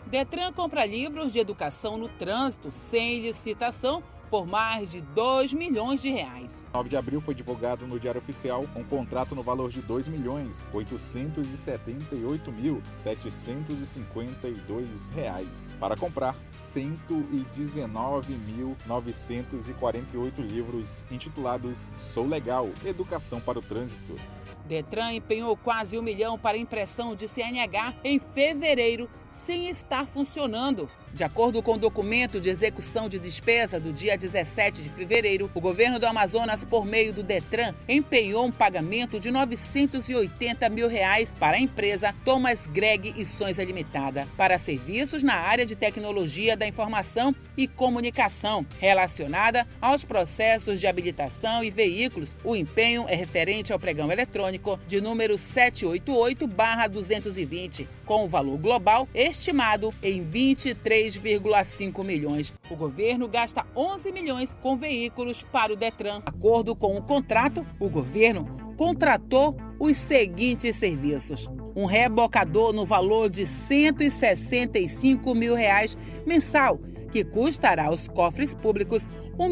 Detran compra livros de educação no trânsito sem licitação por mais de R$ 2 milhões. 9 de abril foi divulgado no Diário Oficial um contrato no valor de R$ 2.878.752 para comprar 119.948 livros intitulados Sou Legal, Educação para o Trânsito. Detran empenhou quase R$ 1 milhão para impressão de CNH em fevereiro, sem estar funcionando. De acordo com o documento de execução de despesa do dia 17 de fevereiro, o governo do Amazonas, por meio do Detran, empenhou um pagamento de R$ 980 mil para a empresa Thomas Greg e Sons Limitada, para serviços na área de tecnologia da informação e comunicação, relacionada aos processos de habilitação e veículos. O empenho é referente ao pregão eletrônico de número 788/220, com o valor global estimado em 23,5 milhões. O governo gasta 11 milhões com veículos para o Detran. De acordo com o contrato, o governo contratou os seguintes serviços: um rebocador no valor de R$ 165 mil mensal, que custará aos cofres públicos R$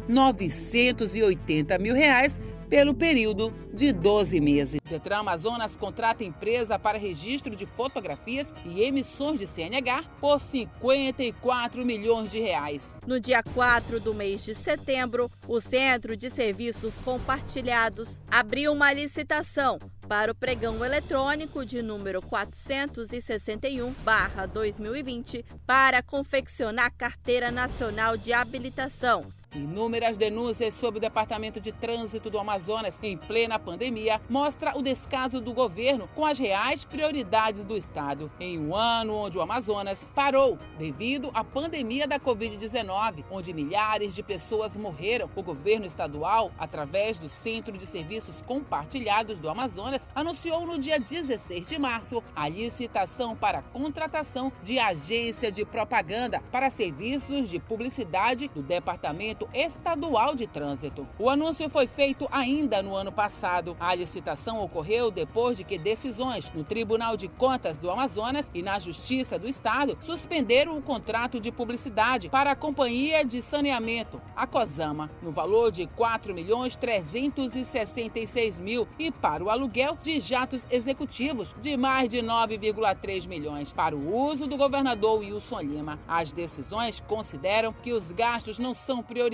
1.980.000 pelo período de 12 meses. Detran Amazonas contrata empresa para registro de fotografias e emissões de CNH por R$ 54 milhões. No dia 4 do mês de setembro, o Centro de Serviços Compartilhados abriu uma licitação para o pregão eletrônico de número 461/2020 para confeccionar Carteira Nacional de Habilitação. Inúmeras denúncias sobre o Departamento de Trânsito do Amazonas em plena pandemia mostra o descaso do governo com as reais prioridades do estado. Em um ano onde o Amazonas parou devido à pandemia da Covid-19, onde milhares de pessoas morreram, o governo estadual, através do Centro de Serviços Compartilhados do Amazonas, anunciou no dia 16 de março a licitação para a contratação de agência de propaganda para serviços de publicidade do Departamento Estadual de Trânsito. O anúncio foi feito ainda no ano passado. A licitação ocorreu depois de que decisões no Tribunal de Contas do Amazonas e na Justiça do Estado suspenderam o contrato de publicidade para a Companhia de Saneamento, a Cosama, no valor de R$ 4.366.000 e para o aluguel de jatos executivos de mais de 9,3 milhões para o uso do governador Wilson Lima. As decisões consideram que os gastos não são prioridades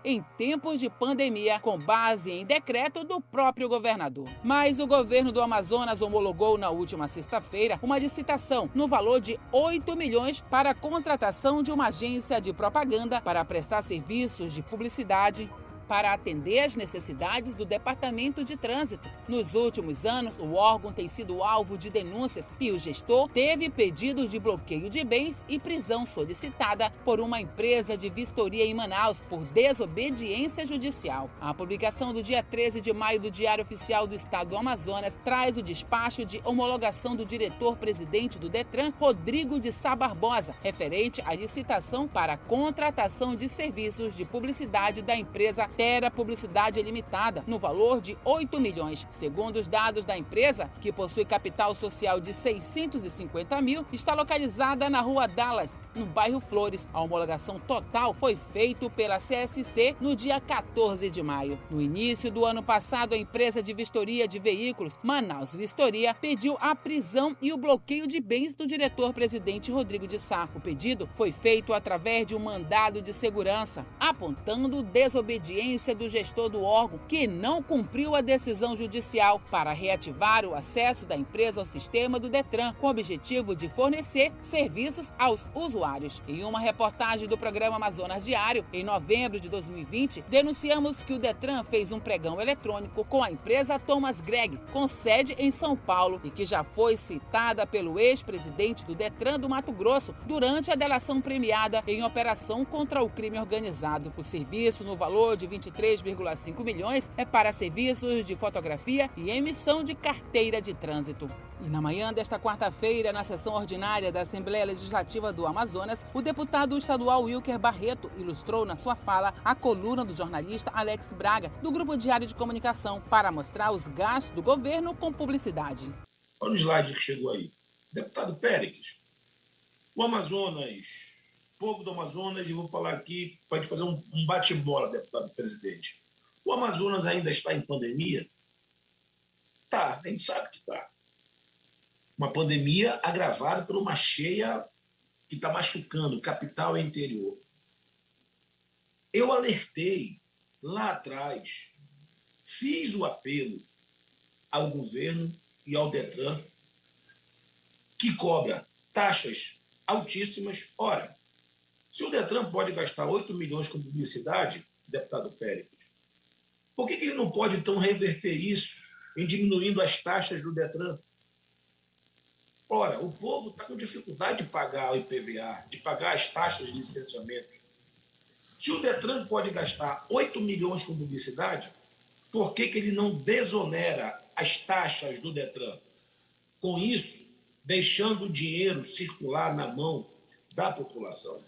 em tempos de pandemia, com base em decreto do próprio governador. Mas o governo do Amazonas homologou na última sexta-feira uma licitação no valor de R$ 8 milhões para a contratação de uma agência de propaganda para prestar serviços de publicidade para atender às necessidades do Departamento de Trânsito. Nos últimos anos, o órgão tem sido alvo de denúncias e o gestor teve pedidos de bloqueio de bens e prisão solicitada por uma empresa de vistoria em Manaus por desobediência judicial. A publicação do dia 13 de maio do Diário Oficial do Estado do Amazonas traz o despacho de homologação do diretor-presidente do Detran, Rodrigo de Sá Barbosa, referente à licitação para a contratação de serviços de publicidade da empresa Terra Publicidade Limitada, no valor de R$ 8 milhões. Segundo os dados da empresa, que possui capital social de R$ 650 mil, está localizada na Rua Dallas, no bairro Flores. A homologação total foi feita pela CSC no dia 14 de maio. No início do ano passado, a empresa de vistoria de veículos, Manaus Vistoria, pediu a prisão e o bloqueio de bens do diretor-presidente Rodrigo de Sá. O pedido foi feito através de um mandado de segurança, apontando desobediência do gestor do órgão, que não cumpriu a decisão judicial para reativar o acesso da empresa ao sistema do Detran, com o objetivo de fornecer serviços aos usuários. Em uma reportagem do programa Amazonas Diário, em novembro de 2020, denunciamos que o Detran fez um pregão eletrônico com a empresa Thomas Greg, com sede em São Paulo, e que já foi citada pelo ex-presidente do Detran do Mato Grosso durante a delação premiada em operação contra o crime organizado. O serviço, no valor de 23,5 milhões, é para serviços de fotografia e emissão de carteira de trânsito. E na manhã desta quarta-feira, na sessão ordinária da Assembleia Legislativa do Amazonas, o deputado estadual Wilker Barreto ilustrou na sua fala a coluna do jornalista Alex Braga, do Grupo Diário de Comunicação, para mostrar os gastos do governo com publicidade. Olha o slide que chegou aí. Deputado Péricles, O Amazonas, povo do Amazonas, eu vou falar aqui, pode fazer um bate-bola, deputado presidente. O Amazonas ainda está em pandemia? Tá, a gente sabe que está. Uma pandemia agravada por uma cheia que está machucando capital e interior. Eu alertei lá atrás, fiz o apelo ao governo e ao Detran, que cobra taxas altíssimas. Ora, se o Detran pode gastar 8 milhões com publicidade, deputado Péricles, por que ele não pode, então, reverter isso em diminuindo as taxas do Detran? Ora, o povo está com dificuldade de pagar o IPVA, de pagar as taxas de licenciamento. Se o Detran pode gastar 8 milhões com publicidade, por que ele não desonera as taxas do Detran? Com isso, deixando o dinheiro circular na mão da população.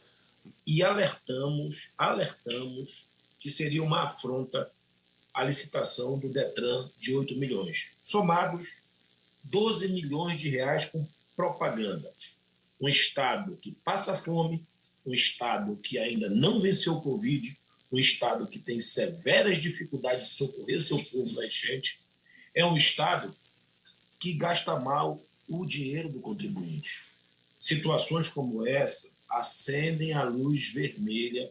E alertamos que seria uma afronta à licitação do Detran de 8 milhões. Somados, 12 milhões de reais com propaganda. Um Estado que passa fome, um Estado que ainda não venceu o Covid, um Estado que tem severas dificuldades de socorrer o seu povo da enchente, é um Estado que gasta mal o dinheiro do contribuinte. Situações como essa acendem a luz vermelha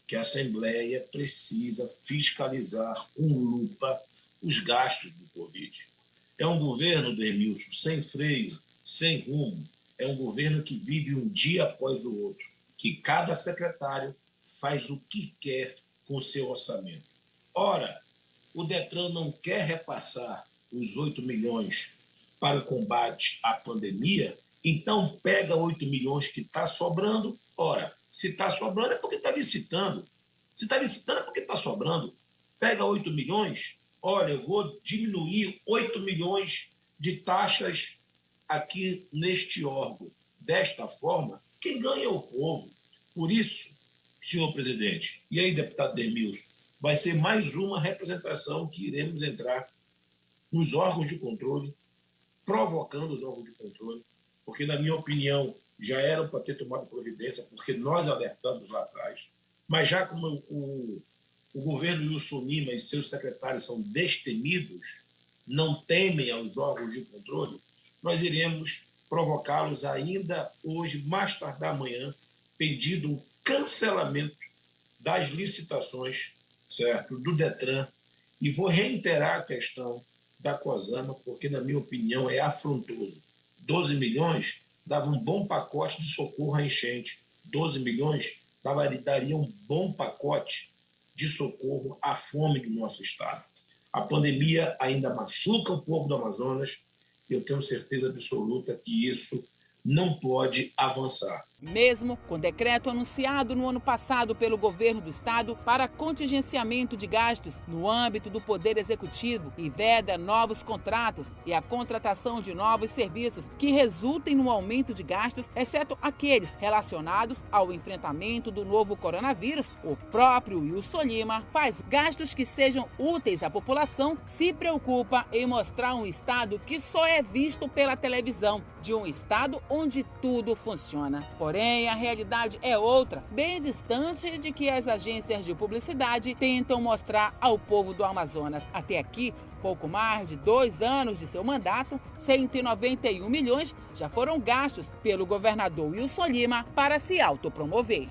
que a Assembleia precisa fiscalizar com lupa os gastos do Covid. É um governo, Demilson, sem freio, sem rumo. É um governo que vive um dia após o outro, que cada secretário faz o que quer com o seu orçamento. Ora, o Detran não quer repassar os 8 milhões para o combate à pandemia, então pega 8 milhões que está sobrando. Ora, se está sobrando é porque está licitando. Se está licitando é porque está sobrando. Pega 8 milhões, olha, eu vou diminuir 8 milhões de taxas aqui neste órgão. Desta forma, quem ganha é o povo. Por isso, senhor presidente, e aí, deputado Demilson, vai ser mais uma representação que iremos entrar nos órgãos de controle, provocando os órgãos de controle, porque, na minha opinião, já eram para ter tomado providência, porque nós alertamos lá atrás, mas já como o governo Wilson Lima e seus secretários são destemidos, não temem aos órgãos de controle, nós iremos provocá-los ainda hoje, mais tardar amanhã, pedindo um cancelamento das licitações, certo, do Detran, e vou reiterar a questão da COSAMA, porque, na minha opinião, é afrontoso. 12 milhões dava um bom pacote de socorro à enchente. 12 milhões daria um bom pacote de socorro à fome do nosso Estado. A pandemia ainda machuca o povo do Amazonas e eu tenho certeza absoluta que isso não pode avançar. Mesmo com decreto anunciado no ano passado pelo governo do estado para contingenciamento de gastos no âmbito do Poder Executivo e veda novos contratos e a contratação de novos serviços que resultem no aumento de gastos, exceto aqueles relacionados ao enfrentamento do novo coronavírus, o próprio Wilson Lima faz gastos que sejam úteis à população, se preocupa em mostrar um estado que só é visto pela televisão, de um estado onde tudo funciona. Porém, a realidade é outra, bem distante de que as agências de publicidade tentam mostrar ao povo do Amazonas. Até aqui, pouco mais de 2 anos de seu mandato, 191 milhões já foram gastos pelo governador Wilson Lima para se autopromover.